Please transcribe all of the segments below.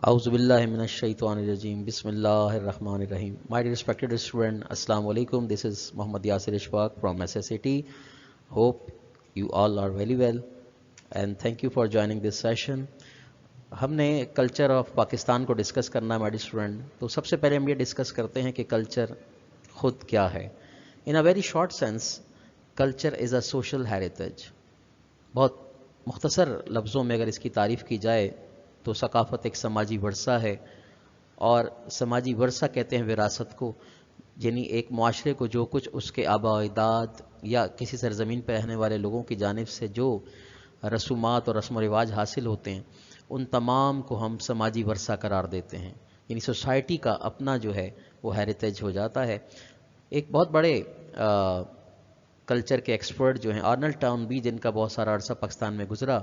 اعوذ باللہ من الشیطان الرجیم بسم اللہ الرحمن الرحیم. My respected student, Assalamu alaikum. This is Muhammad Yasir Ishfaq from SSAT. Hope you all are very well and thank you for joining this session. ہم نے کلچر آف پاکستان کو ڈسکس کرنا ہے میڈی اسٹوڈنٹ. تو سب سے پہلے ہم یہ ڈسکس کرتے ہیں کہ کلچر خود کیا ہے. In a very short sense culture is a social heritage. بہت مختصر لفظوں میں اگر اس کی تعریف کی جائے تو ثقافت ایک سماجی ورثہ ہے، اور سماجی ورثہ کہتے ہیں وراثت کو، یعنی ایک معاشرے کو جو کچھ اس کے آباء و اجداد یا کسی سرزمین پہ رہنے والے لوگوں کی جانب سے جو رسومات اور رسم و رواج حاصل ہوتے ہیں ان تمام کو ہم سماجی ورثہ قرار دیتے ہیں. یعنی سوسائٹی کا اپنا جو ہے وہ ہیریٹیج ہو جاتا ہے. ایک بہت بڑے کلچر کے ایکسپرٹ جو ہیں آرنلڈ ٹاؤن بھی، جن کا بہت سارا عرصہ پاکستان میں گزرا،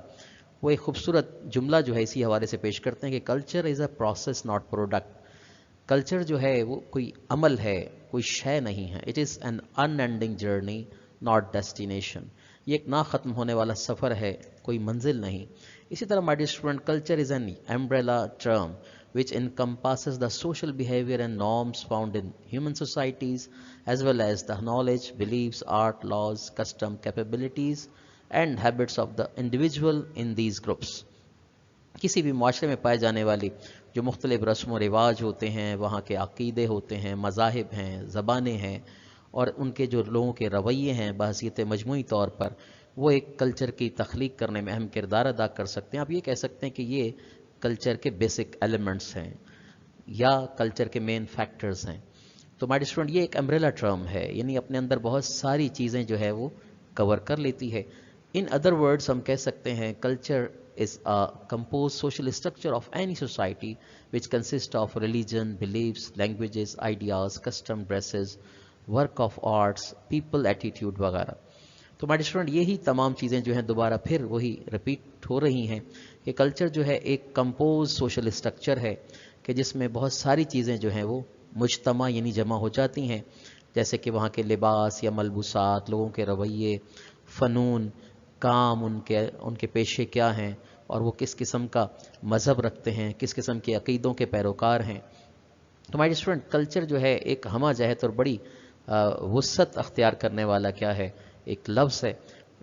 وہ ایک خوبصورت جملہ جو ہے اسی حوالے سے پیش کرتے ہیں کہ culture is a process not product. Culture جو ہے وہ کوئی عمل ہے، کوئی شے نہیں ہے. It is an in ending journey not destination. یہ ایک نہ ختم ہونے والا سفر ہے، کوئی منزل نہیں. اسی طرح مائی dear student, culture is an umbrella term which encompasses the social behavior and norms found in human societies, as well as the knowledge, beliefs, art, laws, custom, capabilities and habits of the individual in these groups. کسی بھی معاشرے میں پائے جانے والی جو مختلف رسم و رواج ہوتے ہیں، وہاں کے عقیدے ہوتے ہیں، مذاہب ہیں، زبانیں ہیں، اور ان کے جو لوگوں کے رویے ہیں بحیثیت مجموعی طور پر، وہ ایک کلچر کی تخلیق کرنے میں اہم کردار ادا کر سکتے ہیں. آپ یہ کہہ سکتے ہیں کہ یہ کلچر کے بیسک ایلیمنٹس ہیں یا کلچر کے مین فیکٹرز ہیں. تو مائی اسٹوڈنٹ، یہ ایک امبریلا ٹرم ہے، یعنی اپنے اندر بہت ساری چیزیں جو ہے وہ کور کر لیتی ہے. ان ادر ورڈز ہم کہہ سکتے ہیں culture is a composed social structure of any society which consists of religion, beliefs, languages, ideas, custom, dresses, work of arts, people, attitude وغیرہ. تو مائی اسٹوڈنٹ، یہی تمام چیزیں جو ہیں دوبارہ پھر وہی رپیٹ ہو رہی ہیں کہ کلچر جو ہے ایک کمپوز سوشل اسٹرکچر ہے کہ جس میں بہت ساری چیزیں جو ہیں وہ مجتمع یعنی جمع ہو جاتی ہیں، جیسے کہ وہاں کے لباس یا ملبوسات، لوگوں کے رویے، فنون، کام، ان کے پیشے کیا ہیں، اور وہ کس قسم کا مذہب رکھتے ہیں، کس قسم کے عقیدوں کے پیروکار ہیں. تو مائی اسٹوڈنٹ، کلچر جو ہے ایک ہمہ جہت اور بڑی وسعت اختیار کرنے والا کیا ہے، ایک لفظ ہے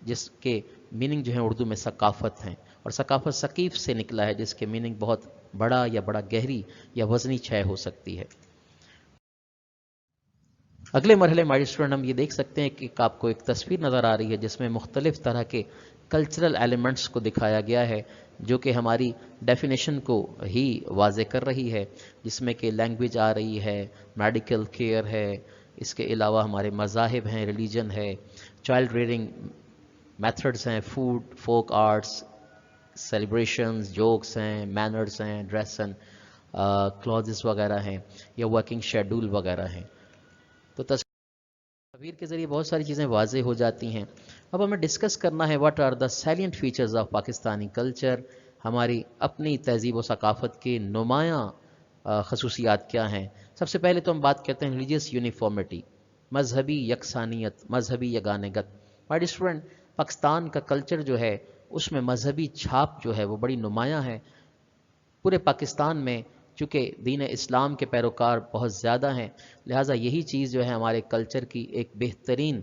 جس کے میننگ جو ہے اردو میں ثقافت ہیں، اور ثقافت ثقیف سے نکلا ہے جس کے میننگ بہت بڑا یا بڑا گہری یا وزنی چھے ہو سکتی ہے. اگلے مرحلے مائی اسٹوڈنٹ ہم یہ دیکھ سکتے ہیں کہ آپ کو ایک تصویر نظر آ رہی ہے جس میں مختلف طرح کے کلچرل ایلیمنٹس کو دکھایا گیا ہے جو کہ ہماری ڈیفینیشن کو ہی واضح کر رہی ہے، جس میں کہ لینگویج آ رہی ہے، میڈیکل کیئر ہے، اس کے علاوہ ہمارے مذاہب ہیں، ریلیجن ہے، چائلڈ ریئرنگ میتھڈز ہیں، food, folk arts, celebrations, jokes ہیں، مینرز ہیں، ڈریس اینڈ کلوزز وغیرہ ہیں، یا ورکنگ شیڈول وغیرہ ہیں. تو تصویر کے ذریعے بہت ساری چیزیں واضح ہو جاتی ہیں. اب ہمیں ڈسکس کرنا ہے what are the salient features of Pakistani culture. ہماری اپنی تہذیب و ثقافت کے نمایاں خصوصیات کیا ہیں. سب سے پہلے تو ہم بات کرتے ہیں ریلیجیس یونیفارمٹی، مذہبی یکسانیت، مذہبی یگانگت. مائی اسٹوڈنٹ، پاکستان کا کلچر جو ہے اس میں مذہبی چھاپ جو ہے وہ بڑی نمایاں ہے. پورے پاکستان میں چونکہ دین اسلام کے پیروکار بہت زیادہ ہیں، لہٰذا یہی چیز جو ہے ہمارے کلچر کی ایک بہترین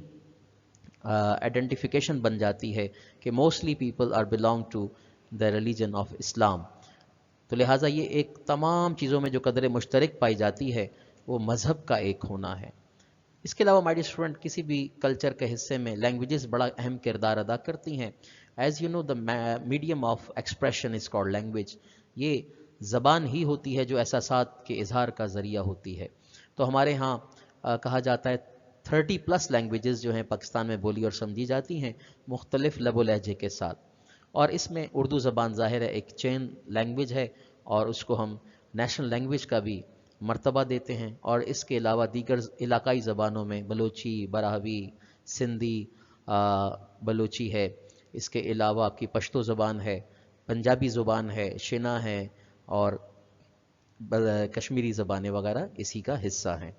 آئیڈینٹیفیکیشن بن جاتی ہے کہ mostly people are belong to the religion of Islam. تو لہٰذا یہ ایک تمام چیزوں میں جو قدر مشترک پائی جاتی ہے وہ مذہب کا ایک ہونا ہے. اس کے علاوہ مائی ڈیئر اسٹوڈنٹ، کسی بھی کلچر کے حصے میں لینگویجز بڑا اہم کردار ادا کرتی ہیں. As you know the medium of expression is called language. یہ زبان ہی ہوتی ہے جو احساسات کے اظہار کا ذریعہ ہوتی ہے. تو ہمارے ہاں کہا جاتا ہے 30+ لینگویجز جو ہیں پاکستان میں بولی اور سمجھی جاتی ہیں مختلف لب و لہجے کے ساتھ، اور اس میں اردو زبان ظاہر ہے ایک چین لینگویج ہے اور اس کو ہم نیشنل لینگویج کا بھی مرتبہ دیتے ہیں. اور اس کے علاوہ دیگر علاقائی زبانوں میں بلوچی، براہوی، سندھی، بلوچی ہے. اس کے علاوہ آپ کی پشتو زبان ہے، پنجابی زبان ہے، شنا ہے، اور کشمیری زبانیں وغیرہ اسی کا حصہ ہیں.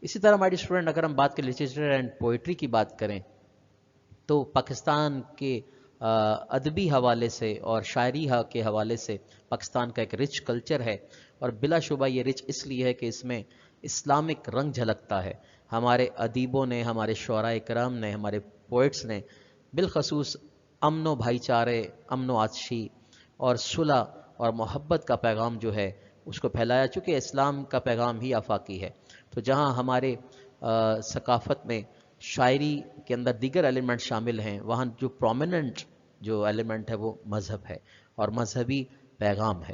اسی طرح ہمارے اسٹوڈنٹ، اگر ہم بات کریں لٹریچر اینڈ پوئٹری کی بات کریں تو پاکستان کے ادبی حوالے سے اور شاعری کے حوالے سے پاکستان کا ایک رچ کلچر ہے، اور بلا شبہ یہ رچ اس لیے ہے کہ اس میں اسلامک رنگ جھلکتا ہے۔ ہمارے ادیبوں نے، ہمارے شعراء کرام نے، ہمارے پوئٹس نے بالخصوص امن و بھائی چارے، امن و آتشی اور صلح اور محبت کا پیغام جو ہے اس کو پھیلایا، چونکہ اسلام کا پیغام ہی آفاقی ہے۔ تو جہاں ہمارے ثقافت میں شاعری کے اندر دیگر ایلیمنٹ شامل ہیں، وہاں جو پرومیننٹ جو ایلیمنٹ ہے وہ مذہب ہے اور مذہبی پیغام ہے۔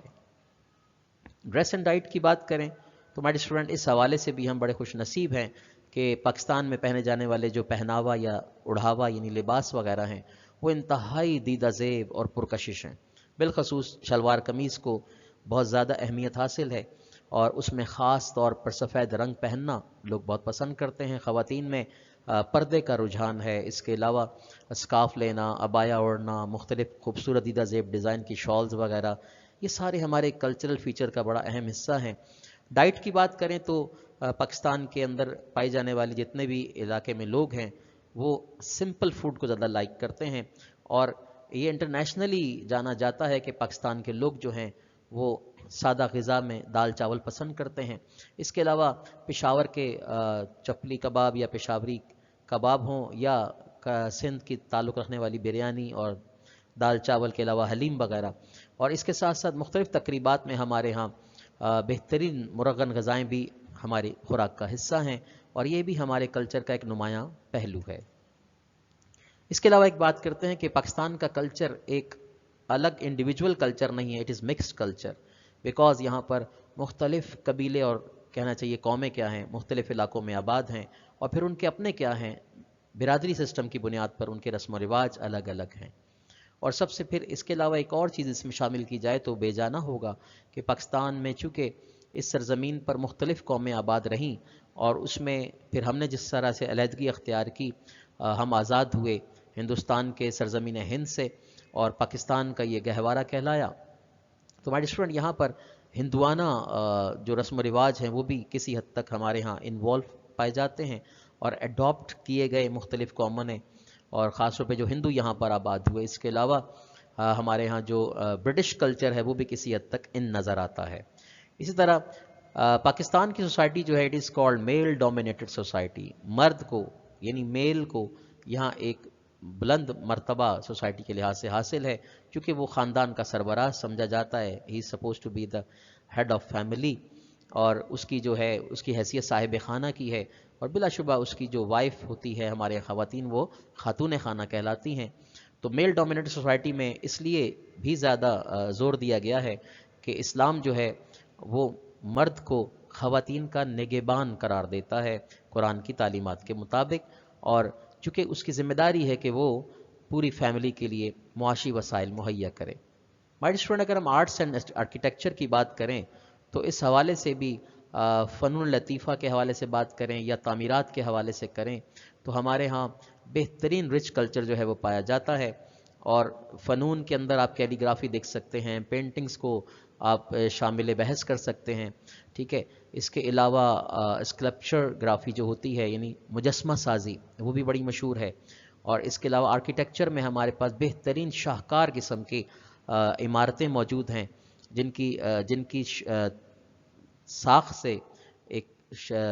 ڈریس اینڈ ڈائٹ کی بات کریں تو ہمارے اسٹوڈنٹ اس حوالے سے بھی ہم بڑے خوش نصیب ہیں کہ پاکستان میں پہنے جانے والے جو پہناوا یا اڑھاوا یعنی لباس وغیرہ ہیں وہ انتہائی دیدہ زیب اور پرکشش ہیں۔ بالخصوص شلوار قمیض کو بہت زیادہ اہمیت حاصل ہے، اور اس میں خاص طور پر سفید رنگ پہننا لوگ بہت پسند کرتے ہیں۔ خواتین میں پردے کا رجحان ہے، اس کے علاوہ اسکارف لینا، عبایا اوڑھنا، مختلف خوبصورت دیدہ زیب ڈیزائن کی شالز وغیرہ، یہ سارے ہمارے کلچرل فیچر کا بڑا اہم حصہ ہیں۔ ڈائٹ کی بات کریں تو پاکستان کے اندر پائے جانے والے جتنے بھی علاقے میں لوگ ہیں وہ سمپل فوڈ کو زیادہ لائک کرتے ہیں، اور یہ انٹرنیشنلی جانا جاتا ہے کہ پاکستان کے لوگ جو ہیں وہ سادہ غذا میں دال چاول پسند کرتے ہیں۔ اس کے علاوہ پشاور کے چپلی کباب یا پشاوری کباب ہوں، یا سندھ کی تعلق رکھنے والی بریانی اور دال چاول کے علاوہ حلیم وغیرہ، اور اس کے ساتھ ساتھ مختلف تقریبات میں ہمارے ہاں بہترین مرغن غذائیں بھی ہماری خوراک کا حصہ ہیں، اور یہ بھی ہمارے کلچر کا ایک نمایاں پہلو ہے۔ اس کے علاوہ ایک بات کرتے ہیں کہ پاکستان کا کلچر ایک الگ انڈیویجول کلچر نہیں ہے، it is mixed culture, because یہاں پر مختلف قبیلے اور کہنا چاہیے قومیں کیا ہیں مختلف علاقوں میں آباد ہیں، اور پھر ان کے اپنے کیا ہیں برادری سسٹم کی بنیاد پر ان کے رسم و رواج الگ الگ ہیں۔ اور سب سے پھر اس کے علاوہ ایک اور چیز اس میں شامل کی جائے تو بے جانا ہوگا کہ پاکستان میں چونکہ اس سرزمین پر مختلف قومیں آباد رہیں، اور اس میں پھر ہم نے جس طرح سے علیحدگی اختیار کی، ہم آزاد ہوئے ہندوستان کے سرزمین ہند سے، اور پاکستان کا یہ گہوارہ کہلایا، تو ہمارے اسٹوڈنٹ یہاں پر ہندوانہ جو رسم و رواج ہیں وہ بھی کسی حد تک ہمارے ہاں انوالو پائے جاتے ہیں اور ایڈاپٹ کیے گئے مختلف قوموں نے، اور خاص طور پہ جو ہندو یہاں پر آباد ہوئے۔ اس کے علاوہ ہمارے ہاں جو برٹش کلچر ہے وہ بھی کسی حد تک ان نظر آتا ہے۔ اسی طرح پاکستان کی سوسائٹی جو ہے it is called male dominated society, مرد کو یعنی میل کو یہاں ایک بلند مرتبہ سوسائٹی کے لحاظ سے حاصل ہے، کیونکہ وہ خاندان کا سربراہ سمجھا جاتا ہے، he is suppose to be the head of family, اور اس کی جو ہے اس کی حیثیت صاحب خانہ کی ہے، اور بلا شبہ اس کی جو وائف ہوتی ہے ہمارے خواتین وہ خاتون خانہ کہلاتی ہیں۔ تو میل ڈومینیٹڈ سوسائٹی میں اس لیے بھی زیادہ زور دیا گیا ہے کہ اسلام جو ہے وہ مرد کو خواتین کا نگہبان قرار دیتا ہے قرآن کی تعلیمات کے مطابق، اور چونکہ اس کی ذمہ داری ہے کہ وہ پوری فیملی کے لیے معاشی وسائل مہیا کرے۔ مائی اسٹوڈنٹ، اگر ہم آرٹس اینڈ آرکیٹیکچر کی بات کریں تو اس حوالے سے بھی فنون لطیفہ کے حوالے سے بات کریں یا تعمیرات کے حوالے سے کریں تو ہمارے ہاں بہترین رچ کلچر جو ہے وہ پایا جاتا ہے، اور فنون کے اندر آپ کیلی گرافی دیکھ سکتے ہیں، پینٹنگز کو آپ شامل بحث کر سکتے ہیں، ٹھیک ہے۔ اس کے علاوہ اسکلپچر گرافی جو ہوتی ہے یعنی مجسمہ سازی وہ بھی بڑی مشہور ہے، اور اس کے علاوہ آرکیٹیکچر میں ہمارے پاس بہترین شاہکار قسم کی عمارتیں موجود ہیں جن کی ساخت سے ایک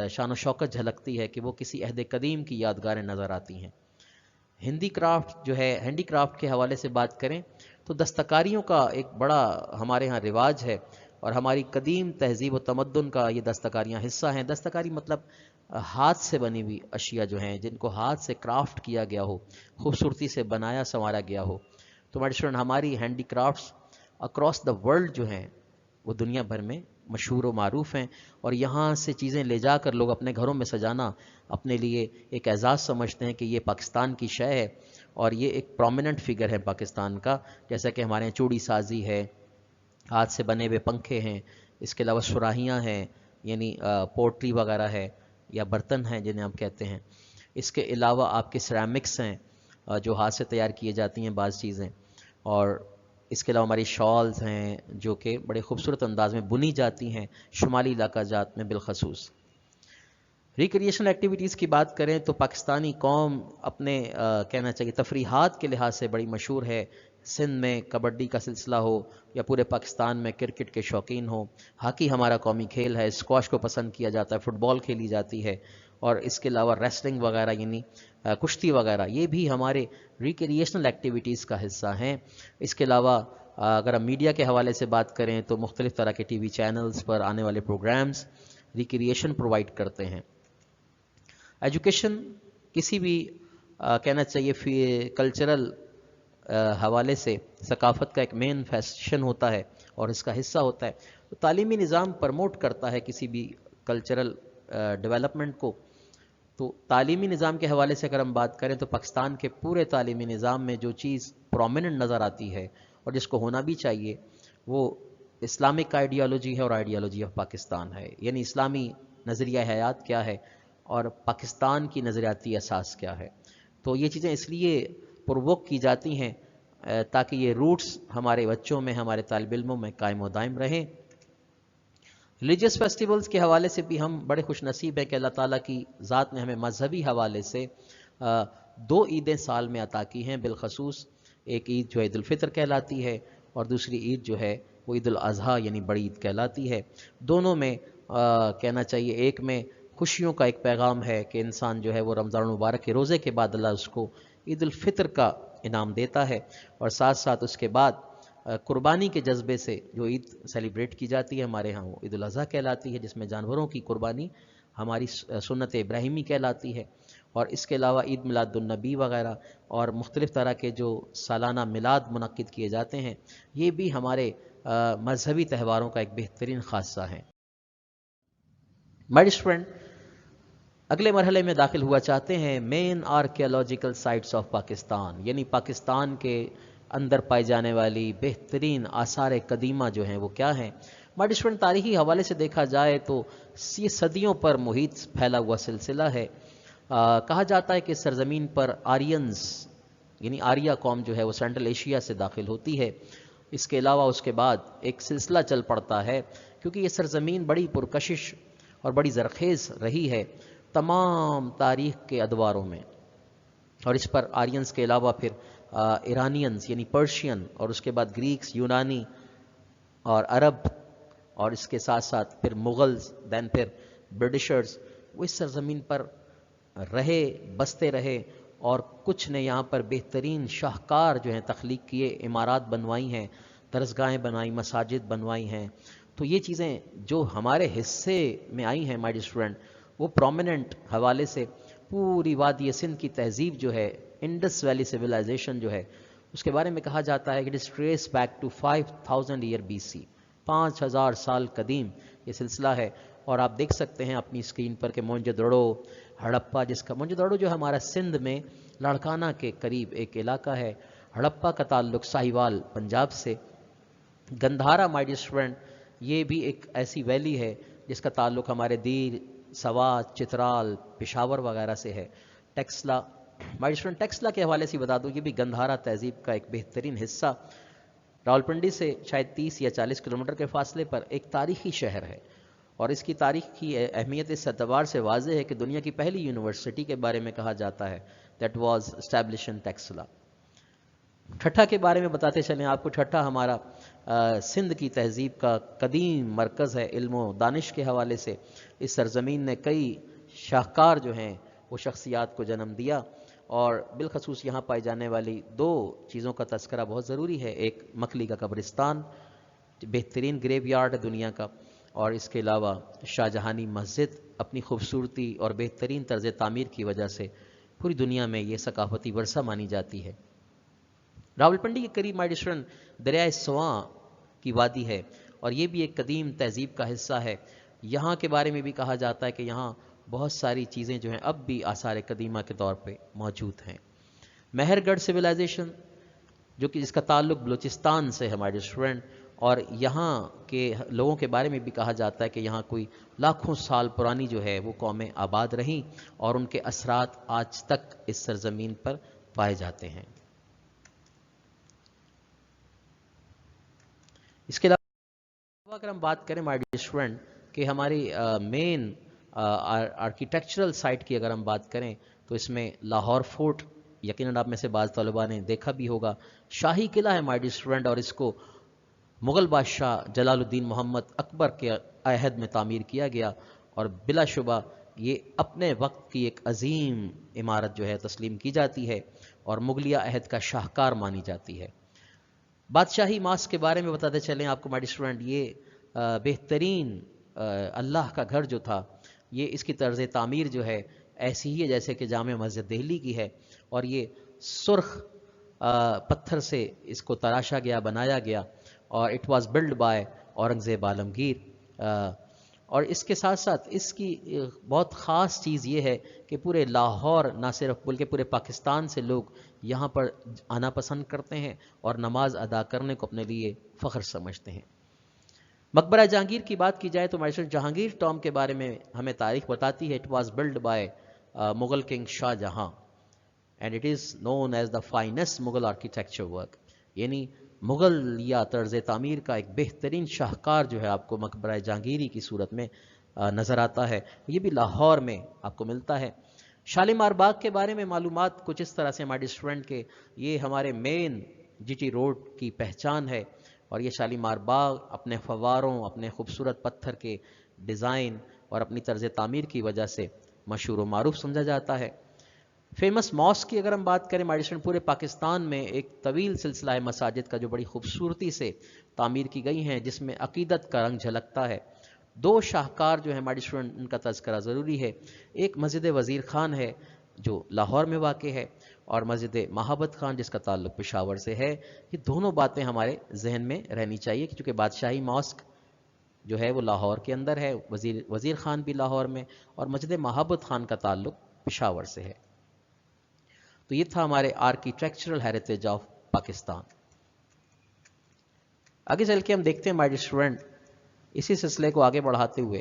شان و شوکت جھلکتی ہے کہ وہ کسی عہد قدیم کی یادگاریں نظر آتی ہیں۔ ہینڈی کرافٹ کے حوالے سے بات کریں تو دستکاریوں کا ایک بڑا ہمارے ہاں رواج ہے، اور ہماری قدیم تہذیب و تمدن کا یہ دستکاریاں حصہ ہیں۔ دستکاری مطلب ہاتھ سے بنی ہوئی اشیاء جو ہیں جن کو ہاتھ سے کرافٹ کیا گیا ہو، خوبصورتی سے بنایا سنوارا گیا ہو۔ تو ہمارے اسٹوڈنٹ ہماری handy crafts across the world جو ہیں وہ دنیا بھر میں مشہور و معروف ہیں، اور یہاں سے چیزیں لے جا کر لوگ اپنے گھروں میں سجانا اپنے لیے ایک اعزاز سمجھتے ہیں کہ یہ پاکستان کی شے ہے، اور یہ ایک پرومیننٹ فگر ہے پاکستان کا، جیسا کہ ہمارے یہاں چوڑی سازی ہے، ہاتھ سے بنے ہوئے پنکھے ہیں، اس کے علاوہ سراہیاں ہیں یعنی پوٹری وغیرہ ہے یا برتن ہیں جنہیں ہم کہتے ہیں، اس کے علاوہ آپ کے سیرامکس ہیں جو ہاتھ سے تیار کیے جاتی ہیں بعض چیزیں، اور اس کے علاوہ ہماری شالز ہیں جو کہ بڑے خوبصورت انداز میں بنی جاتی ہیں شمالی علاقہ جات میں بالخصوص۔ ریکریشنل ایکٹیویٹیز کی بات کریں تو پاکستانی قوم اپنے کہنا چاہیے تفریحات کے لحاظ سے بڑی مشہور ہے. سندھ میں کبڈی کا سلسلہ ہو یا پورے پاکستان میں کرکٹ کے شوقین ہوں. ہاکی ہمارا قومی کھیل ہے. اسکواش کو پسند کیا جاتا ہے. فٹ بال کھیلی جاتی ہے. اور اس کے علاوہ ریسلنگ وغیرہ یعنی کشتی وغیرہ یہ بھی ہمارے ریکریشنل ایکٹیویٹیز کا حصہ ہیں. اس کے علاوہ اگر ہم میڈیا کے حوالے سے بات کریں تو مختلف طرح کے ٹی وی چینلز پر آنے والے پروگرامز ریکریشن پرووائڈ کرتے ہیں. ایجوکیشن کسی بھی کہنا چاہیے کلچرل حوالے سے ثقافت کا ایک مین فیشن ہوتا ہے اور اس کا حصہ ہوتا ہے. تو تعلیمی نظام پرموٹ کرتا ہے کسی بھی کلچرل ڈیولپمنٹ کو. تو تعلیمی نظام کے حوالے سے اگر ہم بات کریں تو پاکستان کے پورے تعلیمی نظام میں جو چیز پرومیننٹ نظر آتی ہے اور جس کو ہونا بھی چاہیے وہ اسلامک آئیڈیالوجی ہے اور آئیڈیالوجی آف پاکستان ہے. یعنی اسلامی نظریہ حیات کیا ہے اور پاکستان کی نظریاتی اساس کیا ہے. تو یہ چیزیں اس لیے پرووک کی جاتی ہیں تاکہ یہ روٹس ہمارے بچوں میں ہمارے طالب علموں میں قائم و دائم رہیں. ریلیجیس فیسٹیولز کے حوالے سے بھی ہم بڑے خوش نصیب ہیں کہ اللہ تعالیٰ کی ذات نے ہمیں مذہبی حوالے سے 2 عیدیں سال میں عطا کی ہیں. بالخصوص ایک عید جو عید الفطر کہلاتی ہے اور دوسری عید جو ہے وہ عید الاضحیٰ یعنی بڑی عید کہلاتی ہے. دونوں میں کہنا چاہیے ایک میں خوشیوں کا ایک پیغام ہے کہ انسان جو ہے وہ رمضان المبارک کے روزے کے بعد اللہ اس کو عید الفطر کا انعام دیتا ہے اور ساتھ ساتھ اس کے بعد قربانی کے جذبے سے جو عید سیلیبریٹ کی جاتی ہے ہمارے ہاں وہ عید الاضحیٰ کہلاتی ہے جس میں جانوروں کی قربانی ہماری سنت ابراہیمی کہلاتی ہے. اور اس کے علاوہ عید میلاد النبی وغیرہ اور مختلف طرح کے جو سالانہ میلاد منعقد کیے جاتے ہیں یہ بھی ہمارے مذہبی تہواروں کا ایک بہترین خاصہ ہے. مائی اسٹوڈنٹ اگلے مرحلے میں داخل ہوا چاہتے ہیں مین آرکیالوجیکل سائٹس آف پاکستان یعنی پاکستان کے اندر پائی جانے والی بہترین آثار قدیمہ جو ہیں وہ کیا ہیں. مائی اسٹوڈنٹ تاریخی حوالے سے دیکھا جائے تو یہ صدیوں پر محیط پھیلا ہوا سلسلہ ہے. کہا جاتا ہے کہ سرزمین پر آرینز یعنی آریہ قوم جو ہے وہ سینٹرل ایشیا سے داخل ہوتی ہے. اس کے علاوہ اس کے بعد ایک سلسلہ چل پڑتا ہے کیونکہ یہ سرزمین بڑی پرکشش اور بڑی زرخیز رہی ہے تمام تاریخ کے ادواروں میں. اور اس پر آرینز کے علاوہ پھر ایرانینز یعنی پرشین اور اس کے بعد گریکس یونانی اور عرب اور اس کے ساتھ ساتھ پھر مغلز دین پھر برٹشرز وہ اس سرزمین پر رہے بستے رہے اور کچھ نے یہاں پر بہترین شاہکار جو ہیں تخلیق کیے عمارات بنوائی ہیں درسگاہیں بنوائی مساجد بنوائی ہیں. تو یہ چیزیں جو ہمارے حصے میں آئی ہیں مائی اسٹوڈنٹ وہ پرومیننٹ حوالے سے پوری وادی سندھ کی تہذیب جو ہے انڈس ویلی سویلائزیشن جو ہے اس کے بارے میں کہا جاتا ہے کہ it is trace back to 5000 year BC 5000 سال قدیم یہ سلسلہ ہے. اور آپ دیکھ سکتے ہیں اپنی اسکرین پر کہ موئنجو دڑو ہڑپا جس کا موئنجو دڑو جو ہمارا سندھ میں لاڑکانہ کے قریب ایک علاقہ ہے. ہڑپا کا تعلق ساہیوال پنجاب سے. گندھارا مائی ڈیئر اسٹوڈنٹ یہ بھی ایک ایسی ویلی ہے جس کا تعلق ہمارے دیر سوات چترال پشاور وغیرہ سے ہے. ٹیکسلا مائی اسٹوڈنٹ ٹیکسلا کے حوالے سے بتا دوں یہ بھی گندھارا تہذیب کا ایک بہترین حصہ راولپنڈی سے شاید 30 یا 40 کلومیٹر کے فاصلے پر ایک تاریخی شہر ہے. اور اس کی تاریخ کی اہمیت اس اعتبار سے واضح ہے کہ دنیا کی پہلی یونیورسٹی کے بارے میں کہا جاتا ہے that was establish in Taxila. Thatta کے بارے میں بتاتے چلیں آپ کو. ٹھٹھا ہمارا سندھ کی تہذیب کا قدیم مرکز ہے علم و دانش کے حوالے سے. اس سرزمین نے کئی شاہکار جو ہیں وہ شخصیات کو جنم دیا اور بالخصوص یہاں پائی جانے والی 2 چیزوں کا تذکرہ بہت ضروری ہے. ایک مکلی کا قبرستان بہترین گریو یارڈ ہے دنیا کا اور اس کے علاوہ شاہ جہانی مسجد اپنی خوبصورتی اور بہترین طرز تعمیر کی وجہ سے پوری دنیا میں یہ ثقافتی ورثہ مانی جاتی ہے. راولپنڈی کے قریب مائی ڈسٹرن دریائے سواں کی وادی ہے اور یہ بھی ایک قدیم تہذیب کا حصہ ہے. یہاں کے بارے میں بھی کہا جاتا ہے کہ یہاں بہت ساری چیزیں جو ہیں اب بھی آثار قدیمہ کے طور پہ موجود ہیں. مہر گڑھ سویلائزیشن جو کہ جس کا تعلق بلوچستان سے ہے ہمارے اسٹوڈنٹ اور یہاں کے لوگوں کے بارے میں بھی کہا جاتا ہے کہ یہاں کوئی لاکھوں سال پرانی جو ہے وہ قومیں آباد رہیں اور ان کے اثرات آج تک اس سرزمین پر پائے جاتے ہیں. اس کے علاوہ اگر ہم بات کریں مائی ڈیئر اسٹوڈنٹ کہ ہماری مین آرکیٹیکچرل سائٹ کی اگر ہم بات کریں تو اس میں لاہور فورٹ، یقیناً آپ میں سے بعض طلباء نے دیکھا بھی ہوگا، شاہی قلعہ ہے مائی ڈیئر اسٹوڈنٹ، اور اس کو مغل بادشاہ جلال الدین محمد اکبر کے عہد میں تعمیر کیا گیا، اور بلا شبہ یہ اپنے وقت کی ایک عظیم عمارت جو ہے تسلیم کی جاتی ہے اور مغلیہ عہد کا شاہکار مانی جاتی ہے۔ بادشاہی ماسک کے بارے میں بتاتے چلیں آپ کو مائی ڈیئر اسٹوڈنٹ، یہ بہترین اللہ کا گھر جو تھا، یہ اس کی طرز تعمیر جو ہے ایسی ہی ہے جیسے کہ جامع مسجد دہلی کی ہے، اور یہ سرخ پتھر سے اس کو تراشا گیا، بنایا گیا، اور it was build by Aurangzeb Alamgir. اور اس کے ساتھ ساتھ اس کی بہت خاص چیز یہ ہے کہ پورے لاہور نہ صرف بلکہ پورے پاکستان سے لوگ یہاں پر آنا پسند کرتے ہیں اور نماز ادا کرنے کو اپنے لیے فخر سمجھتے ہیں۔ مقبرہ جہانگیر کی بات کی جائے تو مائسٹر جہانگیر ٹام کے بارے میں ہمیں تاریخ بتاتی ہے، it was build by Mughal king Shah Jahan and it is known as the finest Mughal architecture work, یعنی مغل یا طرز تعمیر کا ایک بہترین شاہکار جو ہے آپ کو مقبرہ جہانگیری کی صورت میں نظر آتا ہے، یہ بھی لاہور میں آپ کو ملتا ہے۔ شالیمار باغ کے بارے میں معلومات کچھ اس طرح سے ہمارے اسٹوڈنٹ کے، یہ ہمارے مین جی ٹی روڈ کی پہچان ہے، اور یہ شالیمار باغ اپنے فواروں، اپنے خوبصورت پتھر کے ڈیزائن اور اپنی طرز تعمیر کی وجہ سے مشہور و معروف سمجھا جاتا ہے۔ فیمس ماسک کی اگر ہم بات کریں مائی ڈیئر اسٹوڈنٹ، پورے پاکستان میں ایک طویل سلسلہ ہے مساجد کا جو بڑی خوبصورتی سے تعمیر کی گئی ہیں، جس میں عقیدت کا رنگ جھلکتا ہے۔ دو شاہکار جو ہیں مائی ڈیئر اسٹوڈنٹ، ان کا تذکرہ ضروری ہے، ایک مسجد وزیر خان ہے جو لاہور میں واقع ہے، اور مسجد مہابت خان جس کا تعلق پشاور سے ہے۔ یہ دونوں باتیں ہمارے ذہن میں رہنی چاہیے، کیونکہ بادشاہی ماسک جو ہے وہ لاہور کے اندر ہے، وزیر خان بھی لاہور میں، اور مسجد مہابت خان کا تعلق پشاور سے ہے۔ تو یہ تھا ہمارے آرکیٹیکچرل ہیریٹیج آف پاکستان۔ آگے چل کے ہم دیکھتے ہیں مائی ڈیئر اسٹوڈنٹ، اسی سلسلے کو آگے بڑھاتے ہوئے،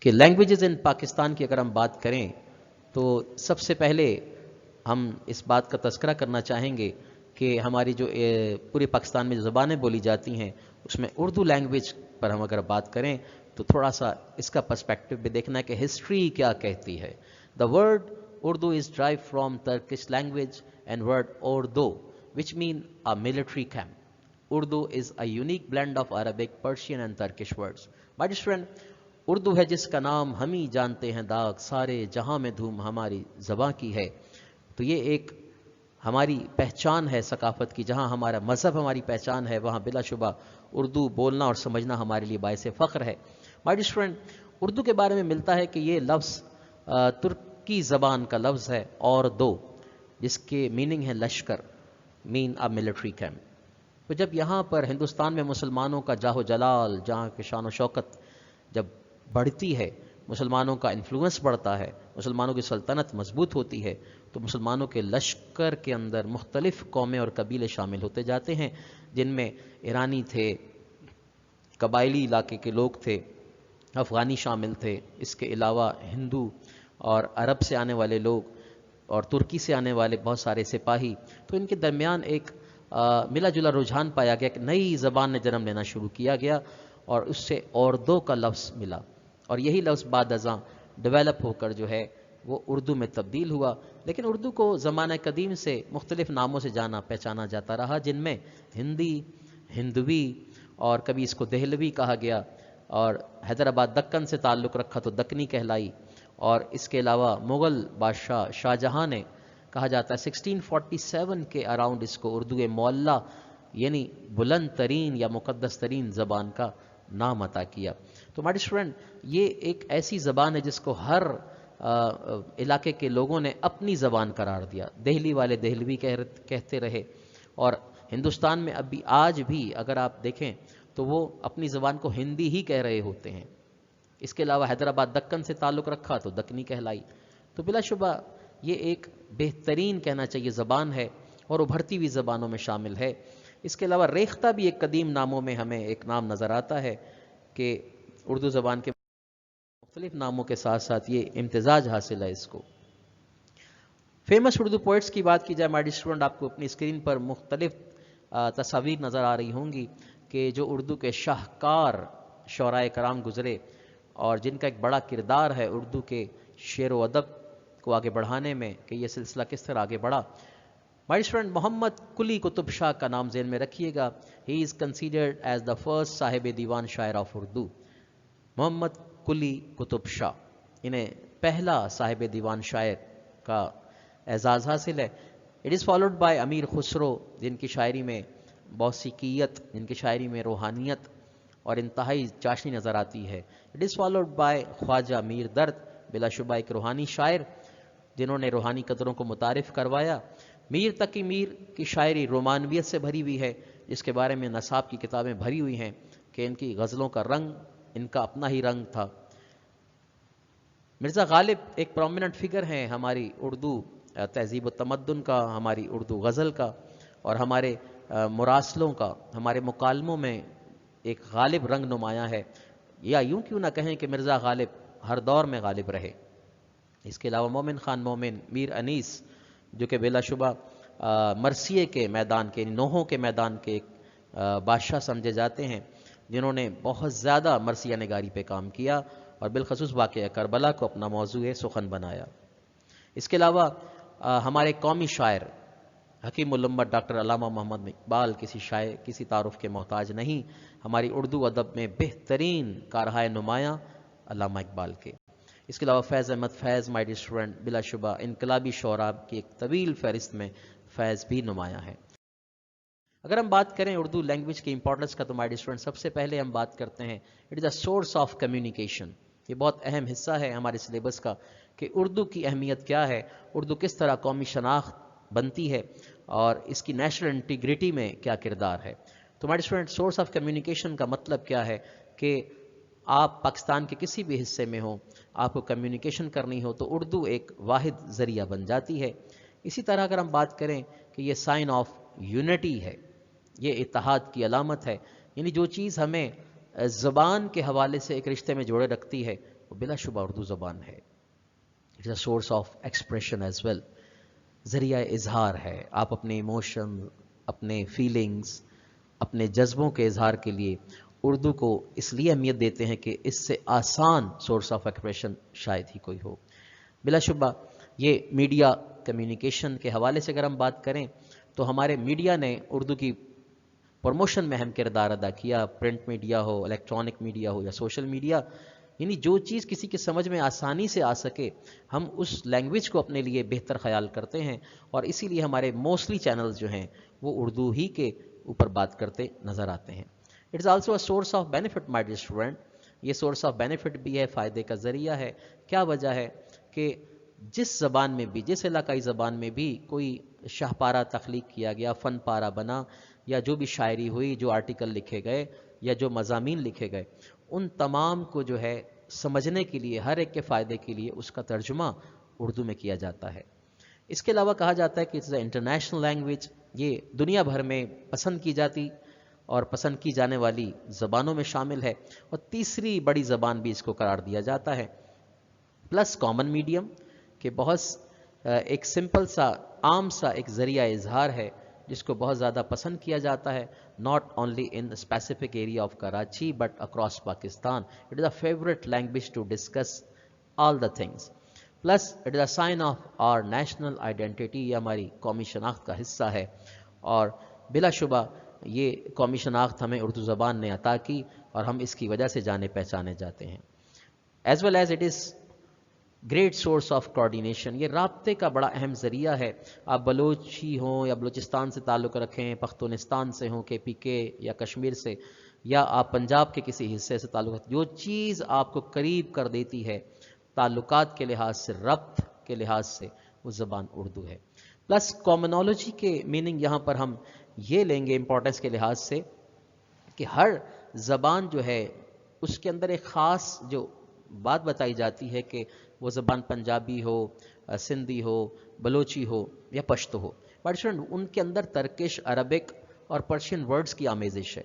کہ لینگویجز ان پاکستان کی اگر ہم بات کریں تو سب سے پہلے ہم اس بات کا تذکرہ کرنا چاہیں گے کہ ہماری جو پورے پاکستان میں جو زبانیں بولی جاتی ہیں اس میں اردو لینگویج پر ہم اگر بات کریں تو تھوڑا سا اس کا پرسپیکٹو بھی دیکھنا ہے کہ ہسٹری کیا کہتی ہے۔ The word Urdu is drive from Turkish language and word Urdu which mean a military camp. Urdu is a unique blend of Arabic, Persian and Turkish words. My dear friend, Urdu ہے جس کا نام ہم ہی جانتے ہیں داغ، سارے جہاں میں دھوم ہماری زباں کی ہے۔ تو یہ ایک ہماری پہچان ہے ثقافت کی، جہاں ہمارا مذہب ہماری پہچان ہے وہاں بلا شبہ اردو بولنا اور سمجھنا ہمارے لیے باعث فخر ہے۔ مائی ڈیئر فرینڈ، اردو کے بارے میں ملتا ہے کہ یہ لفظ ترکی زبان کا لفظ ہے اور دو، جس کے میننگ ہے لشکر، مین a military camp۔ تو جب یہاں پر ہندوستان میں مسلمانوں کا جاہ و جلال، جہاں کی شان و شوکت جب بڑھتی ہے، مسلمانوں کا انفلوئنس بڑھتا ہے، مسلمانوں کی سلطنت مضبوط ہوتی ہے، تو مسلمانوں کے لشکر کے اندر مختلف قومیں اور قبیلے شامل ہوتے جاتے ہیں، جن میں ایرانی تھے، قبائلی علاقے کے لوگ تھے، افغانی شامل تھے، اس کے علاوہ ہندو اور عرب سے آنے والے لوگ اور ترکی سے آنے والے بہت سارے سپاہی۔ تو ان کے درمیان ایک ملا جلا رجحان پایا گیا کہ نئی زبان نے جنم لینا شروع کیا گیا، اور اس سے اردو کا لفظ ملا، اور یہی لفظ بعد ازاں ڈیولپ ہو کر جو ہے وہ اردو میں تبدیل ہوا۔ لیکن اردو کو زمانہ قدیم سے مختلف ناموں سے جانا پہچانا جاتا رہا، جن میں ہندی، ہندوی، اور کبھی اس کو دہلوی کہا گیا، اور حیدرآباد دکن سے تعلق رکھا تو دکنی کہلائی، اور اس کے علاوہ مغل بادشاہ شاہ جہاں نے کہا جاتا ہے 1647 کے اراؤنڈ اس کو اردو معلیٰ یعنی بلند ترین یا مقدس ترین زبان کا نام عطا کیا۔ تو مائی ڈیئر فرینڈ، یہ ایک ایسی زبان ہے جس کو ہر علاقے کے لوگوں نے اپنی زبان قرار دیا۔ دہلی والے دہلوی کہتے رہے، اور ہندوستان میں ابھی آج بھی اگر آپ دیکھیں تو وہ اپنی زبان کو ہندی ہی کہہ رہے ہوتے ہیں۔ اس کے علاوہ حیدرآباد دکن سے تعلق رکھا تو دکنی کہلائی۔ تو بلا شبہ یہ ایک بہترین کہنا چاہیے زبان ہے، اور ابھرتی ہوئی زبانوں میں شامل ہے۔ اس کے علاوہ ریختہ بھی ایک قدیم ناموں میں ہمیں ایک نام نظر آتا ہے کہ اردو زبان کے مختلف ناموں کے ساتھ ساتھ یہ امتزاج حاصل ہے اس کو۔ فیمس اردو پوئٹس کی بات کی جائے مائی ڈیئر اسٹوڈنٹ، آپ کو اپنی اسکرین پر مختلف تصاویر نظر آ رہی ہوں گی کہ جو اردو کے شاہکار شعراء کرام گزرے، اور جن کا ایک بڑا کردار ہے اردو کے شعر و ادب کو آگے بڑھانے میں کہ یہ سلسلہ کس طرح آگے بڑھا. مائی اسٹوڈنٹ محمد قلی قطب شاہ کا نام ذہن میں رکھیے گا. He is considered as the first صاحب دیوان شاعر آف اردو. محمد قلی قطب شاہ، انہیں پہلا صاحب دیوان شاعر کا اعزاز حاصل ہے. It is followed by Amir Khusrau, جن کی شاعری میں موسیقیت، جن کی شاعری میں روحانیت اور انتہائی چاشنی نظر آتی ہے. It is followed by Khwaja Mir درد، بلا شبہ ایک روحانی شاعر جنہوں نے روحانی قدروں کو متعارف کروایا. میر تقی میر کی شاعری رومانویت سے بھری ہوئی ہے، جس کے بارے میں نصاب کی کتابیں بھری ہوئی ہیں کہ ان کی غزلوں کا رنگ ان کا اپنا ہی رنگ تھا. مرزا غالب ایک پرومیننٹ فگر ہیں ہماری اردو تہذیب و تمدن کا، ہماری اردو غزل کا اور ہمارے مراسلوں کا. ہمارے مکالموں میں ایک غالب رنگ نمایاں ہے، یا یوں کیوں نہ کہیں کہ مرزا غالب ہر دور میں غالب رہے. اس کے علاوہ مومن خان مومن، میر انیس جو کہ بلا شبہ مرثیے کے میدان کے، نوحوں کے میدان کے ایک بادشاہ سمجھے جاتے ہیں، جنہوں نے بہت زیادہ مرثیہ نگاری پہ کام کیا اور بالخصوص واقعہ کربلا کو اپنا موضوع سخن بنایا. اس کے علاوہ ہمارے قومی شاعر حکیم الامت ڈاکٹر علامہ محمد اقبال کسی تعارف کے محتاج نہیں. ہماری اردو ادب میں بہترین کارہائے نمایاں علامہ اقبال کے. اس کے علاوہ فیض احمد فیض، مائی ڈیئر اسٹوڈنٹ، بلا شبہ انقلابی شعراء کی ایک طویل فہرست میں فیض بھی نمایاں ہے. اگر ہم بات کریں اردو لینگویج کی امپورٹنس کا تو مائی ڈیئر اسٹوڈنٹ سب سے پہلے ہم بات کرتے ہیں it is a source of communication. یہ بہت اہم حصہ ہے ہمارے سلیبس کا کہ اردو کی اہمیت کیا ہے، اردو کس طرح قومی شناخت بنتی ہے اور اس کی نیشنل انٹیگریٹی میں کیا کردار ہے. تو مائی dear student, source of communication کا مطلب کیا ہے کہ آپ پاکستان کے کسی بھی حصے میں ہوں، آپ کو کمیونیکیشن کرنی ہو تو اردو ایک واحد ذریعہ بن جاتی ہے. اسی طرح اگر ہم بات کریں کہ یہ سائن آف یونٹی ہے، یہ اتحاد کی علامت ہے، یعنی جو چیز ہمیں زبان کے حوالے سے ایک رشتے میں جوڑے رکھتی ہے وہ بلا شبہ اردو زبان ہے. It's a source of expression as well, ذریعہ اظہار ہے. آپ اپنے ایموشن، اپنے فیلنگز، اپنے جذبوں کے اظہار کے لیے اردو کو اس لیے اہمیت دیتے ہیں کہ اس سے آسان سورس آف ایکسپریشن شاید ہی کوئی ہو. بلا شبہ یہ میڈیا کمیونیکیشن کے حوالے سے اگر ہم بات کریں تو ہمارے میڈیا نے اردو کی پروموشن میں اہم کردار ادا کیا. پرنٹ میڈیا ہو، الیکٹرانک میڈیا ہو یا سوشل میڈیا، یعنی جو چیز کسی کے سمجھ میں آسانی سے آ سکے ہم اس لینگویج کو اپنے لیے بہتر خیال کرتے ہیں، اور اسی لیے ہمارے موسٹلی چینلز جو ہیں وہ اردو ہی کے اوپر بات کرتے نظر آتے ہیں. It's also a source of benefit my dear student. یہ سورس آف بینیفٹ بھی ہے، فائدے کا ذریعہ ہے. کیا وجہ ہے کہ جس زبان میں بھی، جس علاقائی زبان میں بھی کوئی شاہ پارہ تخلیق کیا گیا، فن پارہ بنا، یا جو بھی شاعری ہوئی، جو آرٹیکل لکھے گئے یا جو مضامین لکھے گئے، ان تمام کو جو ہے سمجھنے کے لیے، ہر ایک کے فائدے کے لیے اس کا ترجمہ اردو میں کیا جاتا ہے. اس کے علاوہ کہا جاتا ہے کہ اٹس اے انٹرنیشنل لینگویج. یہ دنیا بھر میں پسند کی جاتی اور پسند کی جانے والی زبانوں میں شامل ہے، اور تیسری بڑی زبان بھی اس کو قرار دیا جاتا ہے. پلس کامن میڈیم کہ بہت ایک سمپل سا، عام سا ایک ذریعہ اظہار ہے جس کو بہت زیادہ پسند کیا جاتا ہے، not only in specific area of Karachi but across Pakistan. It is a favourite language to discuss all the things. Plus it is a sign of our national identity. یہ ہماری قومی شناخت کا حصہ ہے، اور بلا شبہ یہ قومی شناخت ہمیں اردو زبان نے عطا کی اور ہم اس کی وجہ سے جانے پہچانے جاتے ہیں. As well as it is great source of coordination. یہ رابطے کا بڑا اہم ذریعہ ہے. آپ بلوچی ہوں یا بلوچستان سے تعلق رکھیں، پختونستان سے ہوں، کے پی کے یا کشمیر سے، یا آپ پنجاب کے کسی حصے سے تعلق رکھیں، جو چیز آپ کو قریب کر دیتی ہے تعلقات کے لحاظ سے، ربط کے لحاظ سے، وہ زبان اردو ہے. پلس کامنالوجی کے میننگ یہاں پر ہم یہ لیں گے امپورٹنس کے لحاظ سے کہ ہر زبان جو ہے اس کے اندر ایک خاص جو بات بتائی جاتی ہے کہ وہ زبان پنجابی ہو، سندھی ہو، بلوچی ہو یا پشتو ہو، ان کے اندر ترکش، عربک اور پرشین ورڈز کی آمیزش ہے،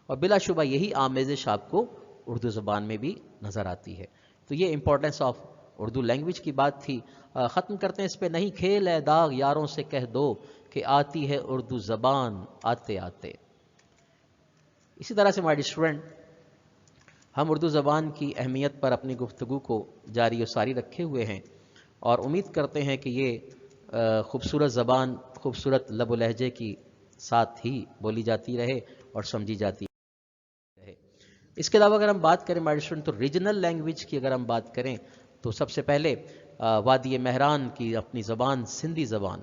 اور بلا شبہ یہی آمیزش آپ کو اردو زبان میں بھی نظر آتی ہے. تو یہ امپورٹنس آف اردو لینگویج کی بات تھی. ختم کرتے ہیں اس پہ. نہیں کھیل ہے داغ یاروں سے کہہ دو کہ آتی ہے اردو زبان آتے آتے. اسی طرح سے ہمارے اسٹوڈنٹ ہم اردو زبان کی اہمیت پر اپنی گفتگو کو جاری و ساری رکھے ہوئے ہیں اور امید کرتے ہیں کہ یہ خوبصورت زبان خوبصورت لب و لہجے کی ساتھ ہی بولی جاتی رہے اور سمجھی جاتی رہے۔ اس کے علاوہ اگر ہم بات کریں مائی اسٹوڈنٹ، تو ریجنل لینگویج کی اگر ہم بات کریں تو سب سے پہلے وادی مہران کی اپنی زبان سندھی زبان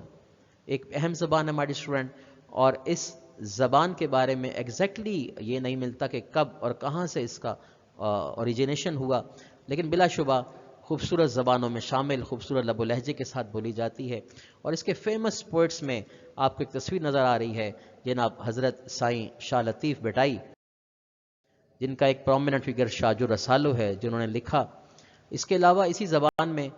ایک اہم زبان ہے مائی اسٹوڈنٹ، اور اس زبان کے بارے میں ایگزیکٹلی یہ نہیں ملتا کہ کب اور کہاں سے اس کا اوریجنیشن ہوا، لیکن بلا شبہ خوبصورت زبانوں میں شامل، خوبصورت لب و لہجے کے ساتھ بولی جاتی ہے۔ اور اس کے فیمس پوئٹس میں آپ کو ایک تصویر نظر آ رہی ہے جناب حضرت سائیں شاہ لطیف بٹائی، جن کا ایک پرومیننٹ فگر شاہ جو رسالو ہے جنہوں نے لکھا۔ اس کے علاوہ اسی زبان میں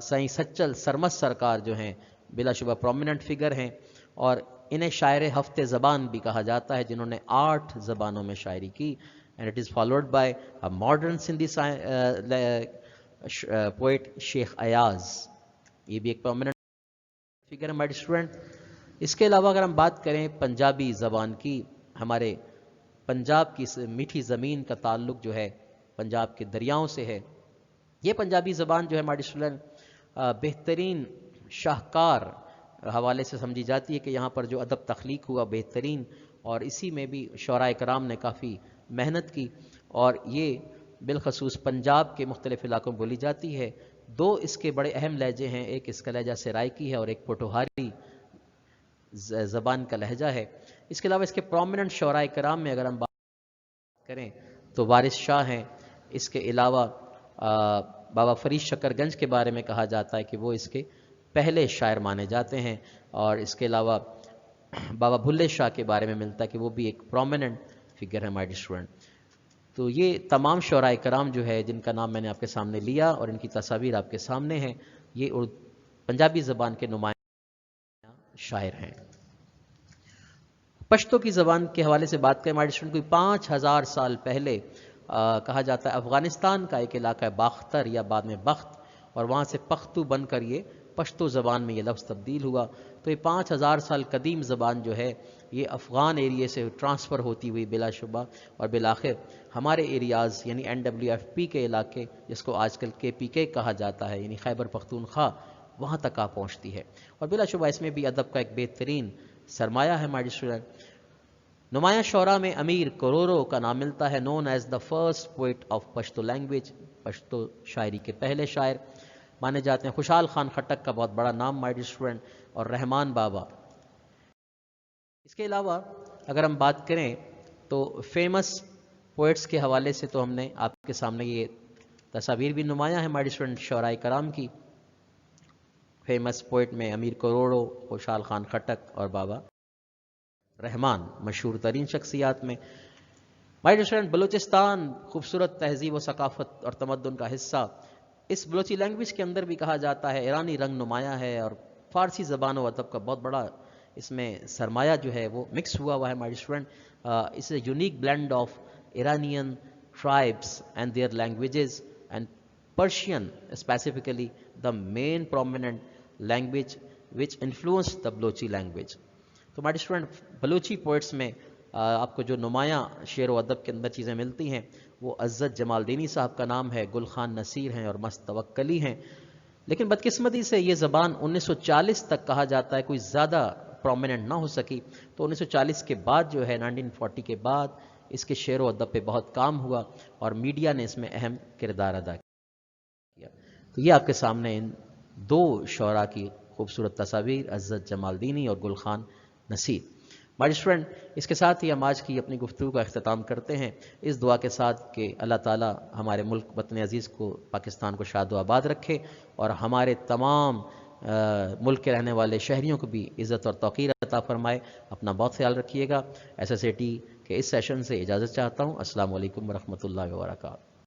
سائیں سچل سرمد سرکار جو ہیں بلا شبہ پرومیننٹ فگر ہیں، اور انہیں شاعر ہفتے زبان بھی کہا جاتا ہے، جنہوں نے 8 زبانوں میں شاعری کی، and it is followed by a modern Sindhi poet شیخ ایاز، یہ بھی ایک پرماننٹ فگر ہے مائی اسٹوڈنٹ۔ اس کے علاوہ اگر ہم بات کریں پنجابی زبان کی، ہمارے پنجاب کی میٹھی زمین کا تعلق جو ہے پنجاب کے دریاؤں سے ہے۔ یہ پنجابی زبان جو ہے مائی اسٹوڈنٹ بہترین شاہکار حوالے سے سمجھی جاتی ہے کہ یہاں پر جو ادب تخلیق ہوا بہترین، اور اسی میں بھی شعراء کرام نے کافی محنت کی، اور یہ بالخصوص پنجاب کے مختلف علاقوں میں بولی جاتی ہے۔ 2 اس کے بڑے اہم لہجے ہیں، ایک اس کا لہجہ سرائکی ہے اور ایک پوٹوہاری زبان کا لہجہ ہے۔ اس کے علاوہ اس کے پرومیننٹ شعراء کرام میں اگر ہم بات کریں تو وارث شاہ ہیں، اس کے علاوہ بابا فرید شکر گنج کے بارے میں کہا جاتا ہے کہ وہ اس کے پہلے شاعر مانے جاتے ہیں، اور اس کے علاوہ بابا بھلے شاہ کے بارے میں ملتا ہے کہ وہ بھی ایک پرومیننٹ فگر ہے مائی اسٹوڈنٹ۔ تو یہ تمام شعراء کرام جو ہے جن کا نام میں نے آپ کے سامنے لیا اور ان کی تصاویر آپ کے سامنے ہیں، یہ پنجابی زبان کے نمایاں شاعر ہیں۔ پشتو کی زبان کے حوالے سے بات کریں مائی اسٹوڈنٹ، کوئی 5000 سال پہلے کہا جاتا ہے افغانستان کا ایک علاقہ ہے باختر یا بعد میں بخت، اور وہاں سے پختو بن کر یہ پشتو زبان میں یہ لفظ تبدیل ہوا۔ تو یہ 5000 سال قدیم زبان جو ہے یہ افغان ایریے سے ٹرانسفر ہوتی ہوئی بلا شبہ اور بالآخر ہمارے ایریاز یعنی NWFP کے علاقے، جس کو آج کل KPK کہا جاتا ہے یعنی خیبر پختونخوا، وہاں تک آ پہنچتی ہے، اور بلا شبہ اس میں بھی ادب کا ایک بہترین سرمایہ ہے مائی اسٹوڈنٹ۔ نمایاں شعراء میں امیر کرورو کا نام ملتا ہے، known as the first poet of Pashto language, Pashto شاعری کے پہلے شاعر مانے جاتے ہیں۔ خوشحال خان خٹک کا بہت بڑا نام مائی اسٹوڈنٹ، اور رحمان بابا۔ اس کے علاوہ اگر ہم بات کریں تو فیمس پوئٹس کے حوالے سے تو ہم نے آپ کے سامنے یہ تصاویر بھی نمایاں ہیں مائی اسٹوڈنٹ شعراء کرام کی۔ فیمس پوئٹ میں امیر کروڑو، خوشحال خان خٹک اور بابا رحمان مشہور ترین شخصیات میں۔ مائی اسٹوڈنٹ بلوچستان خوبصورت تہذیب و ثقافت اور تمدن کا حصہ، اس بلوچی لینگویج کے اندر بھی کہا جاتا ہے ایرانی رنگ نمایاں ہے، اور فارسی زبان و ادب کا بہت بڑا اس میں سرمایہ جو ہے وہ مکس ہوا ہوا ہے my student. Is a unique blend of Iranian tribes and their languages and Persian specifically the main prominent language which influence the Balochi language. تو مائی اسٹوڈنٹ بلوچی پوئٹس میں آپ کو جو نمایاں شعر و ادب کے اندر چیزیں ملتی ہیں وہ عزت جمال دینی صاحب کا نام ہے، گل خان نصیر ہیں اور مست توکلی ہیں۔ لیکن بدقسمتی سے یہ زبان 1940 تک کہا جاتا ہے کوئی زیادہ پرومیننٹ نہ ہو سکی، تو 1940 کے بعد جو ہے 1940 کے بعد اس کے شعر و ادب پہ بہت کام ہوا اور میڈیا نے اس میں اہم کردار ادا کیا۔ تو یہ آپ کے سامنے ان 2 شعراء کی خوبصورت تصاویر، عزت جمال دینی اور گل خان نصیر۔ مائی اسٹوڈنٹ، اس کے ساتھ ہی ہم آج کی اپنی گفتگو کا اختتام کرتے ہیں اس دعا کے ساتھ کہ اللہ تعالیٰ ہمارے ملک وطن عزیز کو، پاکستان کو شاد و آباد رکھے، اور ہمارے تمام ملک کے رہنے والے شہریوں کو بھی عزت اور توقیر عطا فرمائے۔ اپنا بہت خیال رکھیے گا۔ SSAT کے اس سیشن سے اجازت چاہتا ہوں۔ السلام علیکم ورحمۃ اللہ وبرکاتہ۔